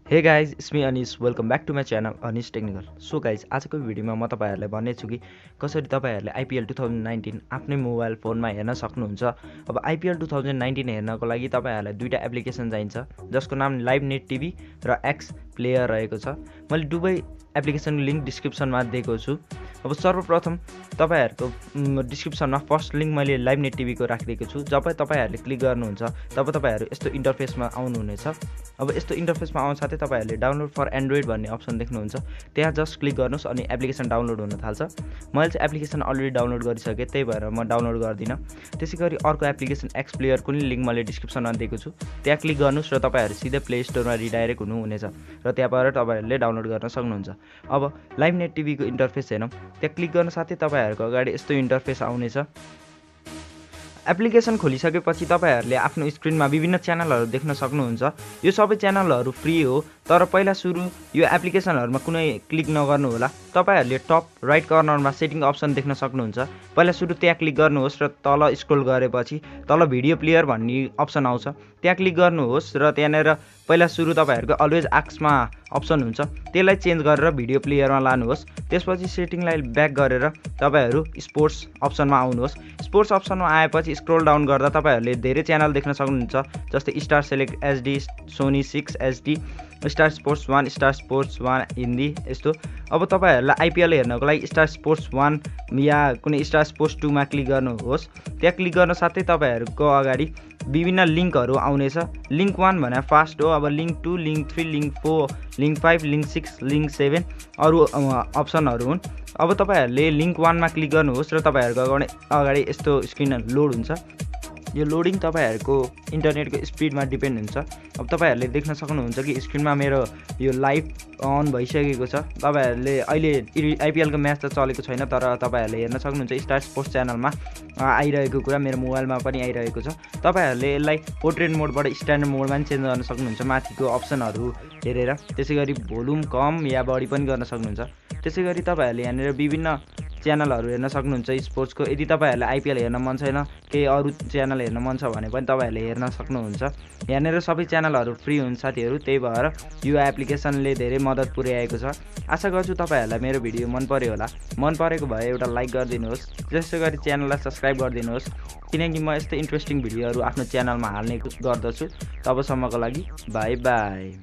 हे guys it's me Anish welcome back to my channel Anish technical. So guys आजको भिडियोमा म तपाईँहरूलाई भन्नेछु कि कसरी तपाईँहरूले आइपिएल 2019 आफ्नै मोबाइल फोनमा हेर्न सक्नुहुन्छ। अब आइपिएल 2019 हेर्नको लागि तपाईँहरूलाई दुईवटा एप्लिकेसन चाहिन्छ जसको नाम LiveNetTV र XPlayer रहेको छ। मैले दुवै एप्लिकेसनको लिङ्क डिस्क्रिप्सनमा दिएको छु। अब सर्वप्रथम तपाईँहरूको डिस्क्रिप्सनमा फर्स्ट लिङ्क मैले LiveNetTV को राखिदिएको छु। जब तपाईँहरूले क्लिक गर्नुहुन्छ तब तपाईँहरू यस्तो इन्टरफेसमा आउनुहुनेछ। अब यस्तो इन्टरफेसमा आउनु साथै तपाईँहरूले डाउनलोड फर एन्ड्रोइड भन्ने अप्सन देख्नुहुन्छ, त्यहाँ जस्ट क्लिक गर्नुहोस् अनि एप्लिकेसन डाउनलोड हुन थाल्छ। मैले चाहिँ एप्लिकेसन अलरेडी डाउनलोड गरिसकेँ, त्यही भएर म डाउनलोड गर्दिनँ। त्यसै गरी अर्को एप्लिकेसन XPlayer कुनै लिङ्क मैले डिस्क्रिप्सनमा दिएको छु, त्यहाँ क्लिक गर्नुहोस् र तपाईँहरू सिधै प्ले स्टोरमा रिडाइरेक्ट हुनुहुनेछ र त्यहाँबाट तपाईँहरूले डाउनलोड गर्न सक्नुहुन्छ। अब LiveNetTV को इन्टरफेस हेरौँ। त्यहाँ क्लिक गर्न साथै तपाईँहरूको अगाडि यस्तो इन्टरफेस आउनेछ। एप्लिकेसन खोलिसकेपछि तपाईँहरूले आफ्नो स्क्रिनमा विभिन्न च्यानलहरू देख्न सक्नुहुन्छ। यो सबै च्यानलहरू फ्री हो, तर पहिला सुरु यो एप्लिकेसनहरूमा कुनै क्लिक नगर्नु होला। तपाईँहरूले टप राइट कर्नरमा सेटिङ अप्सन देख्न सक्नुहुन्छ। पहिला सुरु त्यहाँ क्लिक गर्नुहोस् र तल स्क्रोल गरेपछि तल भिडियो प्लेयर भन्ने अप्सन आउँछ, त्यहाँ क्लिक गर्नुहोस् र त्यहाँनिर पहिला सुरु तपाईँहरूको अलवेज आक्समा अप्सन हुन्छ, त्यसलाई चेन्ज गरेर भिडियो प्लेयरमा लानुहोस्। त्यसपछि सेटिङलाई ब्याक गरेर तपाईँहरू स्पोर्ट्स अप्सनमा आउनुहोस्। स्पोर्ट्स अप्सनमा आएपछि स्क्रोल डाउन गर्दा तपाईँहरूले धेरै च्यानल देख्न सक्नुहुन्छ, जस्तै Star Select HD, Sony 6 HD, Star Sports 1, Star Sports 1 Hindi यस्तो। अब तपाईँहरूलाई आइपिएल हेर्नको लागि स्टार स्पोर्ट्स 1 या कुनै स्टार स्पोर्ट्स 2 मा क्लिक गर्नुहोस्। त्यहाँ क्लिक गर्न साथै तपाईँहरूको अगाडि विभिन्न लिङ्कहरू आउनेछ। लिङ्क 1 भने फास्ट हो, अब link 2, link 3, link 4, link 5, link 6, link 7 अरू अप्सनहरू हुन्। अब तपाईँहरूले लिङ्क 1 मा क्लिक गर्नुहोस् र तपाईँहरूको अगाडि यस्तो स्क्रिन लोड हुन्छ। यो लोडिङ तपाईँहरूको इन्टरनेटको स्पिडमा डिपेन्ड हुन्छ। अब तपाईँहरूले देख्न सक्नुहुन्छ कि स्क्रिनमा मेरो यो लाइभ अन भइसकेको छ। तपाईँहरूले अहिले आइपिएलको म्याच त चलेको छैन, तर तपाईँहरूले हेर्न सक्नुहुन्छ स्टार स्पोर्ट्स च्यानलमा आइरहेको कुरा मेरो मोबाइलमा पनि आइरहेको छ। तपाईँहरूले यसलाई पोर्ट्रेट मोडबाट स्ट्यान्डर्ड मोडमा पनि चेन्ज गर्न सक्नुहुन्छ माथिको अप्सनहरू हेरेर। त्यसै गरी भोल्युम कम या बढी पनि गर्न सक्नुहुन्छ। त्यसै गरी तपाईँहरूले यहाँनिर विभिन्न च्यानलहरू हेर्न सक्नुहुन्छ स्पोर्ट्सको। यदि तपाईँहरूलाई आइपिएल हेर्न मन छैन, केही अरू च्यानल हेर्न मन छ भने पनि तपाईँहरूले हेर्न सक्नुहुन्छ। यहाँनिर सबै च्यानलहरू फ्री हुन् साथीहरू, त्यही भएर यो एप्लिकेसनले धेरै मद्दत पुर्याएको छ। आशा गर्छु तपाईँहरूलाई मेरो भिडियो मन पर्यो होला। मन परेको भए एउटा लाइक गरिदिनुहोस्, त्यसै गरी च्यानललाई सब्सक्राइब गरिदिनुहोस्, किनकि म यस्तै इन्ट्रेस्टिङ भिडियोहरू आफ्नो च्यानलमा हाल्ने गर्दछु। तबसम्मको लागि बाई बाई।